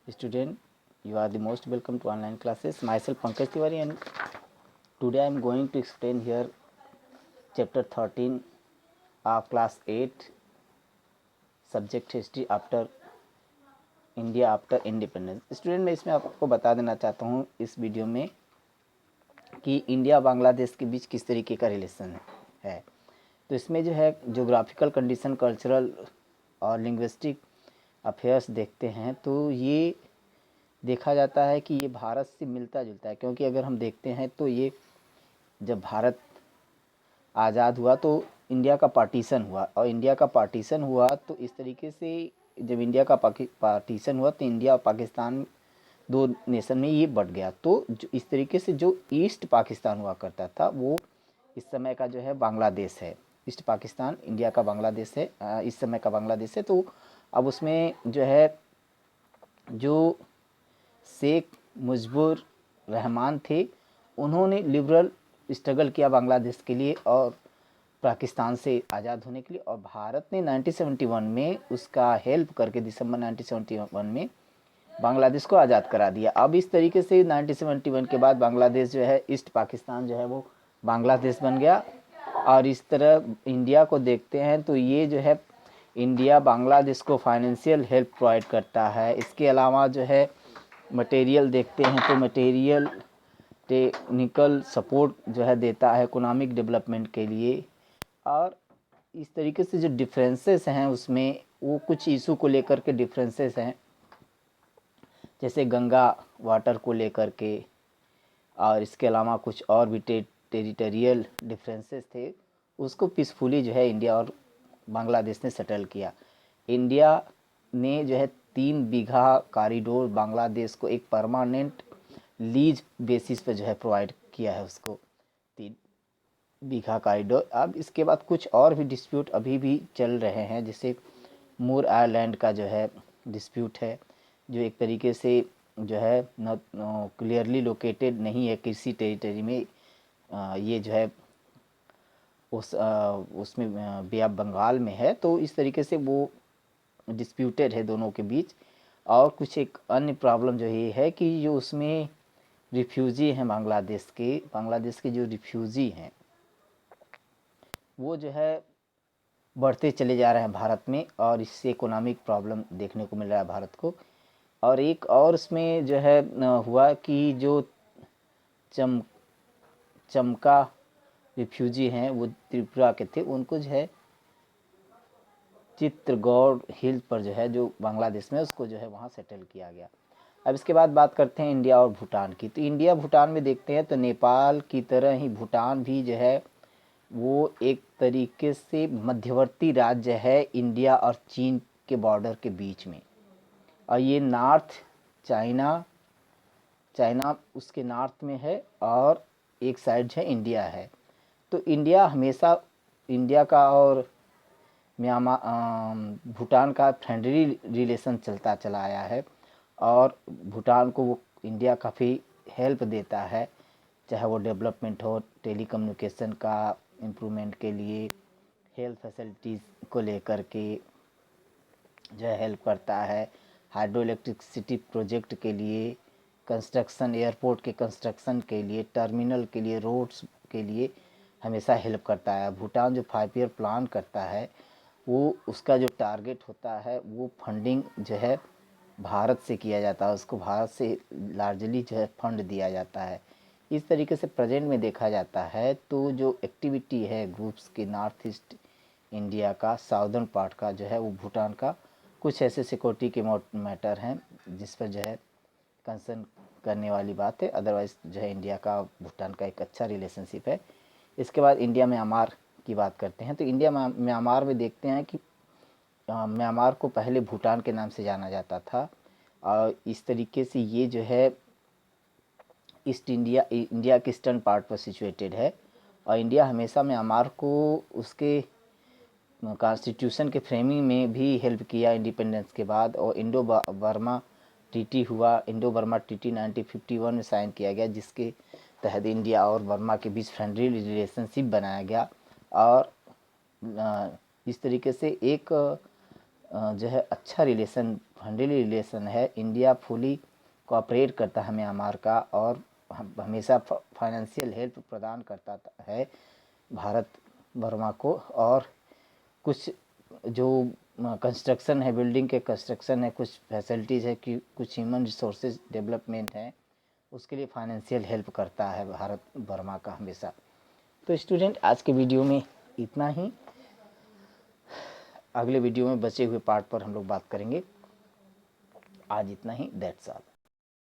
Student, you are the most welcome to online classes. Myself Pankaj Tiwari, and today I am going to explain here chapter 13 of class 8, subject history after India after independence. Student, मैं इसमें आपको बता देना चाहता हूँ इस video में कि इंडिया बांग्लादेश के बीच किस तरीके का रिलेशन है। तो इसमें जो है जोग्राफिकल कंडीशन, कल्चरल और लिंग्विस्टिक अफेयर्स देखते हैं तो ये देखा जाता है कि ये भारत से मिलता जुलता है, क्योंकि अगर हम देखते हैं तो ये जब भारत आज़ाद हुआ तो इंडिया का पार्टीशन हुआ, और इंडिया का पार्टीशन हुआ तो इस तरीके से जब इंडिया का पार्टीशन हुआ तो इंडिया और पाकिस्तान दो नेशन में ये बट गया। तो जो इस तरीके से जो ईस्ट पाकिस्तान हुआ करता था वो इस समय का जो है बांग्लादेश है। ईस्ट पाकिस्तान इंडिया का बांग्लादेश है, इस समय का बांग्लादेश है। तो अब उसमें जो है जो शेख मुजीबुर रहमान थे, उन्होंने लिबरल स्ट्रगल किया बांग्लादेश के लिए और पाकिस्तान से आज़ाद होने के लिए, और भारत ने 1971 में उसका हेल्प करके दिसंबर 1971 में बांग्लादेश को आज़ाद करा दिया। अब इस तरीके से 1971 के बाद बांग्लादेश जो है, ईस्ट पाकिस्तान जो है वो बांग्लादेश बन गया। और इस तरह इंडिया को देखते हैं तो ये जो है इंडिया बांग्लादेश को फाइनेंशियल हेल्प प्रोवाइड करता है। इसके अलावा जो है मटेरियल देखते हैं तो मटेरियल टेक्निकल सपोर्ट जो है देता है इकोनॉमिक डेवलपमेंट के लिए। और इस तरीके से जो डिफरेंसेस हैं उसमें वो कुछ इशू को लेकर के डिफरेंसेस हैं, जैसे गंगा वाटर को लेकर के, और इसके अलावा कुछ और भी टेरिटोरियल डिफरेंसेस थे, उसको पीसफुली जो है इंडिया और बांग्लादेश ने सेटल किया। इंडिया ने जो है 3 बीघा कॉरिडोर बांग्लादेश को एक परमानेंट लीज बेसिस पे जो है प्रोवाइड किया है उसको 3 बीघा कॉरिडोर। अब इसके बाद कुछ और भी डिस्प्यूट अभी भी चल रहे हैं, जैसे मूर आइलैंड का जो है डिस्प्यूट है, जो एक तरीके से जो है न क्लियरली लोकेटेड नहीं है किसी टेरिटरी में। ये जो है उसमें बे ऑफ बंगाल में है, तो इस तरीके से वो डिस्प्यूटेड है दोनों के बीच। और कुछ एक अन्य प्रॉब्लम जो ये है कि जो उसमें रिफ्यूजी हैं बांग्लादेश के जो रिफ्यूजी हैं वो जो है बढ़ते चले जा रहे हैं भारत में, और इससे इकोनॉमिक प्रॉब्लम देखने को मिल रहा है भारत को। और एक और इसमें जो है हुआ कि जो चमका रिफ्यूजी हैं वो त्रिपुरा के थे, उनको जो है चित्रगौड़ हिल पर जो है जो बांग्लादेश में उसको जो है वहाँ सेटल किया गया। अब इसके बाद बात करते हैं इंडिया और भूटान की। तो इंडिया भूटान में देखते हैं तो नेपाल की तरह ही भूटान भी जो है वो एक तरीके से मध्यवर्ती राज्य है इंडिया और चीन के बॉर्डर के बीच में। और ये नॉर्थ चाइना उसके नॉर्थ में है, और एक साइड है इंडिया है। तो इंडिया हमेशा इंडिया का और म्यांमार भूटान का फ्रेंडली रिलेशन चलता चला आया है, और भूटान को वो इंडिया काफ़ी हेल्प देता है, चाहे वो डेवलपमेंट हो, टेलीकम्युनिकेशन का इम्प्रूवमेंट के लिए, हेल्थ फैसिलिटीज़ को लेकर के जो है हेल्प करता है, हाइड्रो इलेक्ट्रिसिटी प्रोजेक्ट के लिए, कंस्ट्रक्शन, एयरपोर्ट के कंस्ट्रक्शन के लिए, टर्मिनल के लिए, रोड्स के लिए हमेशा हेल्प करता है। भूटान जो 5 ईयर प्लान करता है वो उसका जो टारगेट होता है वो फंडिंग जो है भारत से किया जाता है, उसको भारत से लार्जली जो है फंड दिया जाता है। इस तरीके से प्रेजेंट में देखा जाता है तो जो एक्टिविटी है ग्रुप्स के नॉर्थ ईस्ट इंडिया का साउदर्न पार्ट का जो है वो भूटान का कुछ ऐसे सिक्योरिटी के मैटर हैं जिस पर जो है कंसर्न करने वाली बात है। अदरवाइज़ जो है इंडिया का भूटान का एक अच्छा रिलेशनशिप है। इसके बाद इंडिया म्यांमार की बात करते हैं। तो इंडिया म्यांमार में देखते हैं कि म्यांमार को पहले भूटान के नाम से जाना जाता था, और इस तरीके से ये जो है इंडिया के ईस्टर्न पार्ट पर सिचुएटेड है। और इंडिया हमेशा म्यांमार को उसके कॉन्स्टिट्यूशन के फ्रेमिंग में भी हेल्प किया इंडिपेंडेंस के बाद। और इंडो बर्मा ट्रीटी हुआ, इंडो बर्मा ट्रीटी 1951 में साइन किया गया, जिसके तहत इंडिया और बर्मा के बीच फ्रेंडली रिलेशनशिप बनाया गया। और इस तरीके से एक जो है अच्छा रिलेशन फ्रेंडली रिलेशन है। इंडिया फुली कोऑपरेट करता है म्यांमार का और हमेशा फाइनेंशियल हेल्प प्रदान करता है भारत बर्मा को। और कुछ जो कंस्ट्रक्शन है, बिल्डिंग के कंस्ट्रक्शन है, कुछ फैसिलिटीज़ है कि कुछ ह्यूमन रिसोर्सेज डेवलपमेंट है, उसके लिए फाइनेंशियल हेल्प करता है भारत बर्मा का हमेशा। तो स्टूडेंट, आज के वीडियो में इतना ही। अगले वीडियो में बचे हुए पार्ट पर हम लोग बात करेंगे। आज इतना ही, दैट्स ऑल।